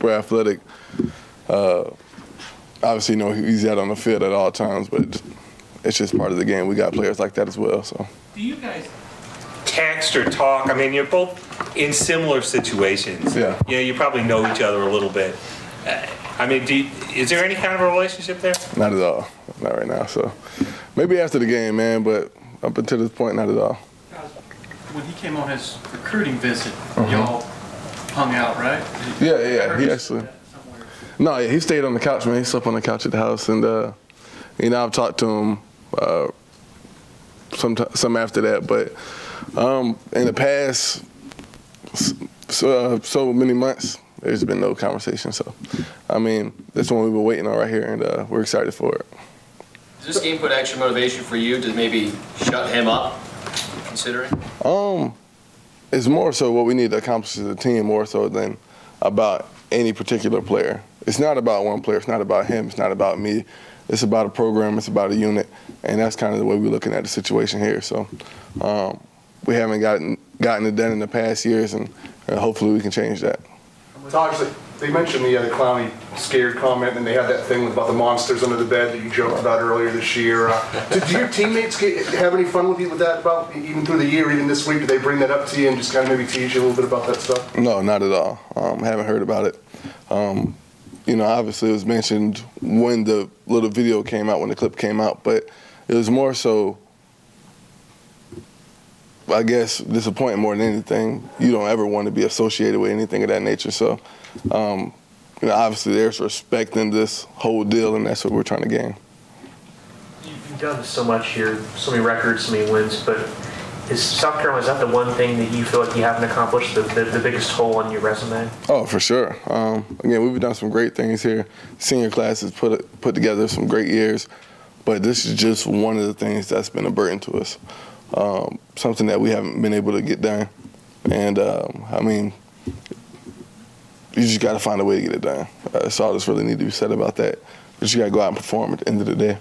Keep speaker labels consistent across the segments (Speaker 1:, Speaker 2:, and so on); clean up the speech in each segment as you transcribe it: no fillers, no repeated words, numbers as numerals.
Speaker 1: super athletic. Obviously, he's out on the field at all times, but it's just part of the game. We got players like that as well. So.
Speaker 2: Do you guys text or talk? I mean, you're both in similar situations.
Speaker 1: Yeah.
Speaker 2: You probably know each other a little bit. I mean, is there any kind of a relationship there?
Speaker 1: Not at all. Not right now. So maybe after the game, man, but up until this point, not at all.
Speaker 3: When he came on his recruiting visit, y'all hung out, right?
Speaker 1: Yeah. He actually. No, yeah, he stayed on the couch, man. He slept on the couch at the house, and I've talked to him some after that, but in the past so many months, there's been no conversation. So, I mean, that's one we've been waiting on right here, and we're excited for it.
Speaker 4: Does this game put extra motivation for you to maybe shut him up, considering?
Speaker 1: It's more so what we need to accomplish as a team, more so than about any particular player. It's not about one player. It's not about him. It's not about me. It's about a program. It's about a unit, and that's kind of the way we're looking at the situation here. So we haven't gotten it done in the past years, and hopefully we can change that.
Speaker 5: Tajh, they mentioned the clowny scared comment, and they had that thing about the monsters under the bed that you joked about earlier this year. Did your teammates have any fun with you with that, about even through the year, even this week? Did they bring that up to you and just kind of maybe tease you a little bit about that stuff?
Speaker 1: No, not at all. Haven't heard about it. Obviously it was mentioned when the little video came out, when the clip came out, but it was more so, I guess, disappointing more than anything. You don't ever want to be associated with anything of that nature. So, obviously there's respect in this whole deal, and that's what we're trying to gain.
Speaker 6: You've done so much here, so many records, so many wins, but is South Carolina, is that the one thing that you feel like you haven't accomplished, the biggest hole on your resume? Oh,
Speaker 1: for sure. Again, we've done some great things here. Senior class has put together some great years, but this is just one of the things that's been a burden to us. Something that we haven't been able to get done. And, you just got to find a way to get it done. That's all that's really need to be said about that. But you got to go out and perform at the end of the day.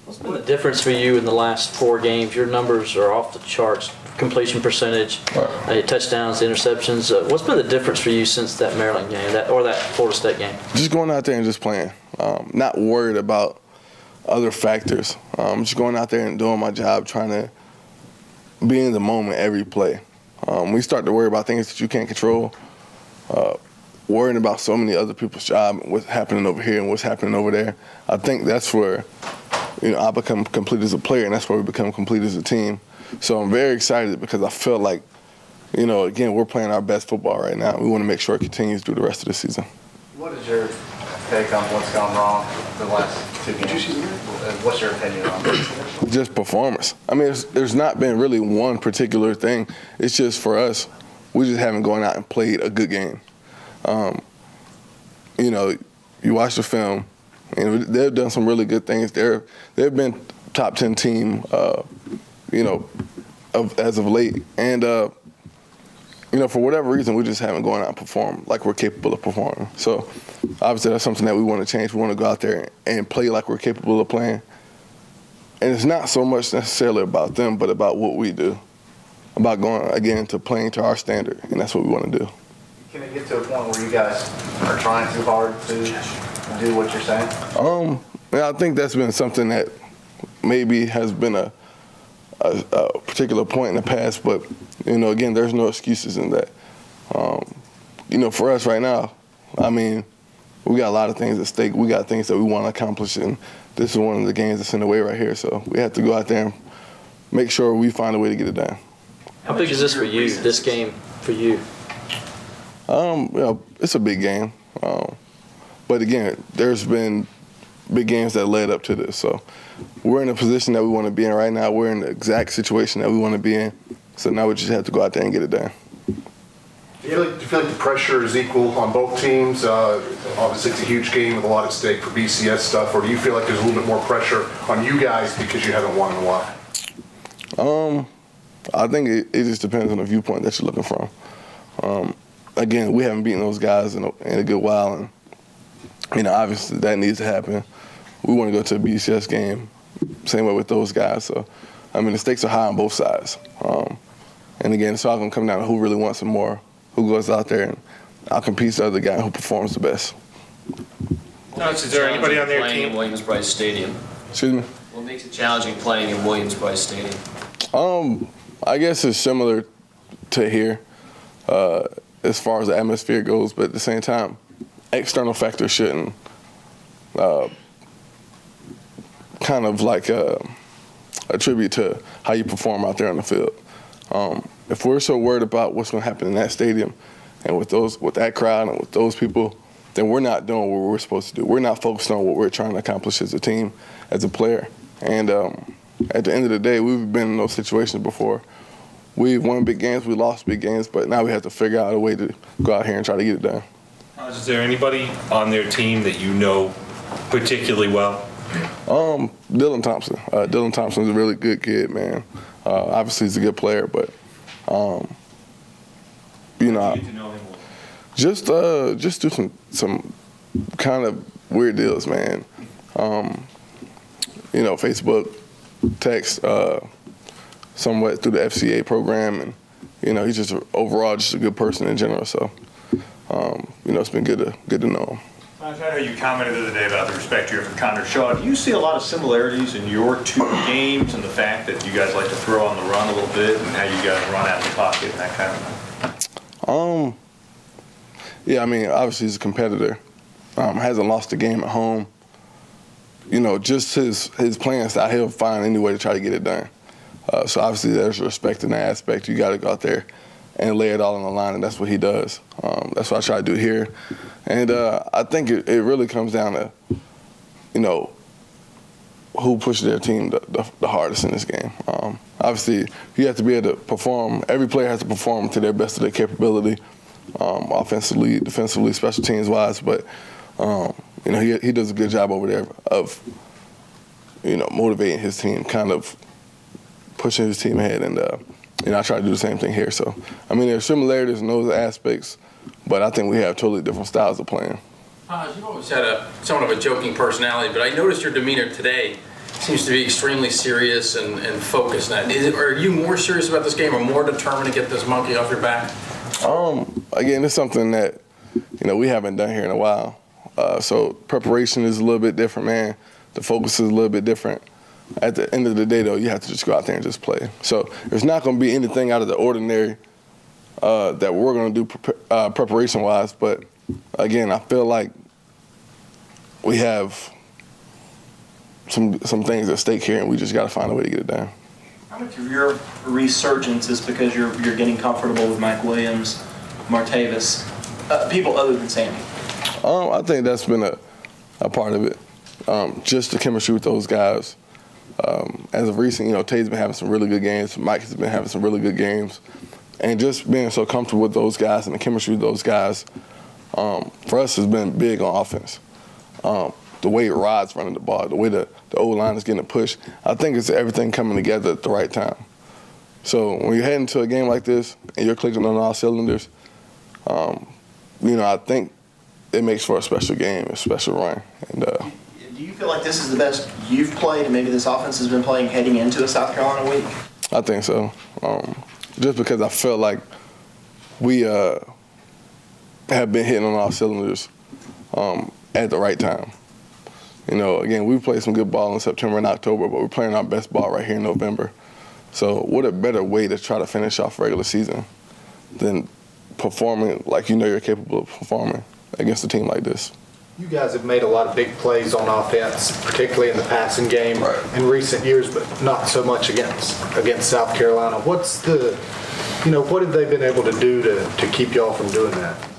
Speaker 7: What's been the difference for you in the last 4 games? Your numbers are off the charts. Completion percentage, touchdowns, interceptions. What's been the difference for you since that Maryland game, or that Florida State game?
Speaker 1: Just going out there and just playing. Not worried about other factors. Just going out there and doing my job, trying to be in the moment every play. We start to worry about things that you can't control, worrying about so many other people's job, what's happening over here and what's happening over there. I think that's where I become complete as a player, and that's where we become complete as a team. So I'm very excited because I feel like, again, we're playing our best football right now. We want to make sure it continues through the rest of the season.
Speaker 8: What is your take on what's gone wrong the last 2 games? What's your opinion on it?
Speaker 1: Just performance. I mean, there's not been really one particular thing. It's just for us, we just haven't gone out and played a good game. You watch the film, and they've done some really good things. They've been top 10 team, as of late. And, for whatever reason, we just haven't gone out and performed like we're capable of performing. So, obviously, that's something that we want to change. We want to go out there and play like we're capable of playing. And it's not so much necessarily about them, but about what we do, about going, again, to playing to our standard, and that's what we want to do.
Speaker 8: Can it get to a point where you guys are trying too hard to do what you're saying?
Speaker 1: I think that's been something that maybe has been a particular point in the past, but, again, there's no excuses in that. For us right now, we got a lot of things at stake. We got things that we want to accomplish, and this is one of the games that's in the way right here. So we have to go out there and make sure we find a way to get it done.
Speaker 7: How big is this for you, this game for you?
Speaker 1: It's a big game. But again, there's been big games that led up to this. So we're in a position that we want to be in right now. We're in the exact situation that we want to be in. So now we just have to go out there and get it done.
Speaker 5: Do you feel like the pressure is equal on both teams? Obviously, it's a huge game with a lot at stake for BCS stuff. Or do you feel like there's a little bit more pressure on you guys because you haven't won in a while?
Speaker 1: I think it just depends on the viewpoint that you're looking from. Again, we haven't beaten those guys in a good while, and obviously that needs to happen. We want to go to a BCS game, same way with those guys. So, the stakes are high on both sides. And again, it's all going to come down to who really wants it more, who goes out there and I'll compete the other guy who performs the best.
Speaker 2: Is there anybody on their
Speaker 4: playing
Speaker 2: team?
Speaker 4: in Williams-Brice Stadium?
Speaker 1: Excuse me?
Speaker 4: What makes it challenging playing in Williams-Brice Stadium?
Speaker 1: I guess it's similar to here as far as the atmosphere goes, but at the same time, external factors shouldn't kind of like attribute to how you perform out there on the field. If we're so worried about what's going to happen in that stadium and with that crowd and with those people, then we're not doing what we're supposed to do. We're not focused on what we're trying to accomplish as a team, as a player. And at the end of the day, we've been in those situations before. We've won big games, we lost big games, but now we have to figure out a way to go out here and try to get it done.
Speaker 2: Is there anybody on their team that you know particularly well?
Speaker 1: Dylan Thompson. Dylan Thompson's a really good kid, man. Obviously, he's a good player, but you know,
Speaker 2: Get to know him well.
Speaker 1: just do some kind of weird deals, man. You know, Facebook, text, somewhat through the FCA program, and you know, he's just overall just a good person in general. So, you know, it's been good to know him.
Speaker 9: I know you commented the other day about the respect you have for Connor Shaw. Do you see a lot of similarities in your two games and the fact that you guys like to throw on the run a little bit and how you guys run out of the pocket and that kind of thing?
Speaker 1: Yeah, I mean, obviously he's a competitor. Hasn't lost a game at home. You know, just his playing style, he'll find any way to try to get it done. So obviously there's respect in that aspect. You got to go out there and lay it all on the line, and that's what he does. That's what I try to do here. And I think it really comes down to, you know, who pushes their team the hardest in this game. Obviously, you have to be able to perform. Every player has to perform to their best of their capability, offensively, defensively, special teams-wise. But, you know, he does a good job over there of, you know, motivating his team, kind of pushing his team ahead. And, you know, I try to do the same thing here. So, I mean, there's similarities in those aspects, but I think we have totally different styles of playing.
Speaker 10: You've always had somewhat of a joking personality, but I noticed your demeanor today seems to be extremely serious and focused. Are you more serious about this game or more determined to get this monkey off your back?
Speaker 1: Again, it's something that, you know, we haven't done here in a while. So preparation is a little bit different, man. The focus is a little bit different. At the end of the day, though, you have to just go out there and just play. So there's not going to be anything out of the ordinary that we're going to do preparation-wise. But, again, I feel like we have some things at stake here, and we just got to find a way to get it done.
Speaker 11: How much of your resurgence is because you're getting comfortable with Mike Williams, Martavis, people other than Sammy?
Speaker 1: I think that's been a part of it. Just the chemistry with those guys. As of recent, you know, Taj's been having some really good games. Mike has been having some really good games. And just being so comfortable with those guys and the chemistry with those guys, for us has been big on offense. The way Rod's running the ball, the way the O-line is getting a push, I think it's everything coming together at the right time. So when you're heading into a game like this and you're clicking on all cylinders, you know, I think it makes for a special game, a special run. And
Speaker 11: do you feel like this is the best you've played and maybe this offense has been playing heading into a South Carolina week?
Speaker 1: I think so. Just because I felt like we have been hitting on all cylinders at the right time. You know, again, we played some good ball in September and October, but we're playing our best ball right here in November. So what a better way to try to finish off regular season than performing like you know you're capable of performing against a team like this.
Speaker 12: You guys have made a lot of big plays on offense, particularly in the passing game in recent years, but not so much against South Carolina. What's the, you know, what have they been able to do to keep y'all from doing that?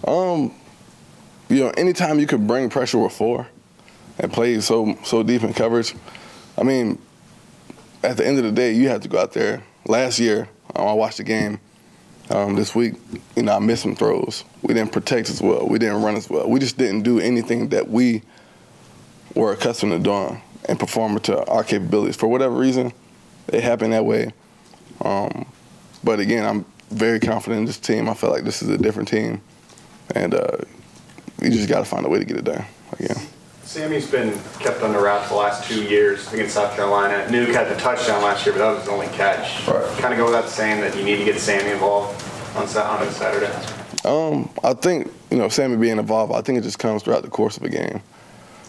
Speaker 1: You know, anytime you can bring pressure with four and play so deep in coverage, I mean, at the end of the day, you have to go out there. Last year, I watched the game. This week, you know, I missed some throws. We didn't protect as well. We didn't run as well. We just didn't do anything that we were accustomed to doing and performing to our capabilities. For whatever reason, it happened that way. But again, I'm very confident in this team. I feel like this is a different team. And you just got to find a way to get it done again.
Speaker 8: Sammy's been kept under wraps the last 2 years against South Carolina. Nuke had the touchdown last year, but that was his only catch.
Speaker 1: Right.
Speaker 8: Kind of go without saying that you need to get Sammy involved on Saturday.
Speaker 1: I think, Sammy being involved, I think it just comes throughout the course of a game.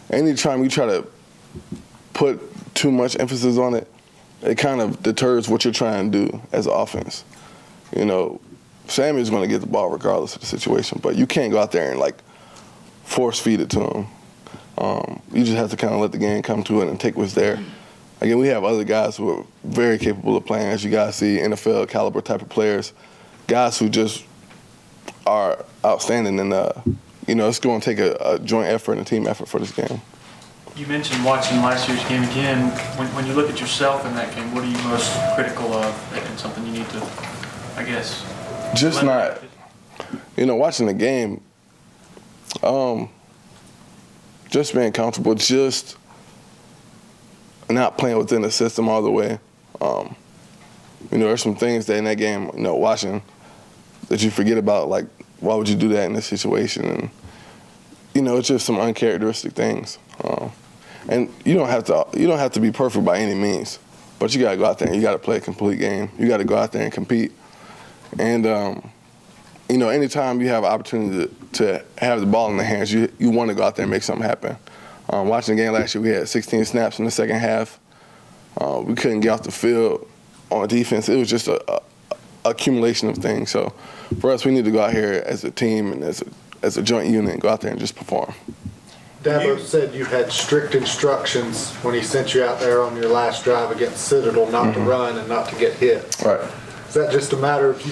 Speaker 1: Anytime you try to put too much emphasis on it, it kind of deters what you're trying to do as an offense. Sammy's going to get the ball regardless of the situation, but you can't go out there and, force feed it to him. You just have to kind of let the game come to it and take what's there. Again, we have other guys who are very capable of playing, as you guys see, NFL caliber type of players, guys who just are outstanding, and it's going to take a joint effort and a team effort for this game.
Speaker 3: You mentioned watching last year's game again. When you look at yourself in that game, what are you most critical of and something you need to, I guess?
Speaker 1: Just not, watching the game, just being comfortable, just not playing within the system all the way. There's some things that in that game, watching that you forget about, like, why would you do that in this situation? And, it's just some uncharacteristic things. And you don't have to be perfect by any means, but you got to go out there and you got to play a complete game. You got to go out there and compete. And, anytime you have an opportunity to have the ball in the hands, you want to go out there and make something happen. Watching the game last year, we had 16 snaps in the second half. We couldn't get off the field on defense. It was just a accumulation of things. So for us, we need to go out here as a team and as a joint unit and go out there and just perform.
Speaker 12: Dabo said you had strict instructions when he sent you out there on your last drive against Citadel not to run and not to get hit.
Speaker 1: Right.
Speaker 12: Is that just a matter of you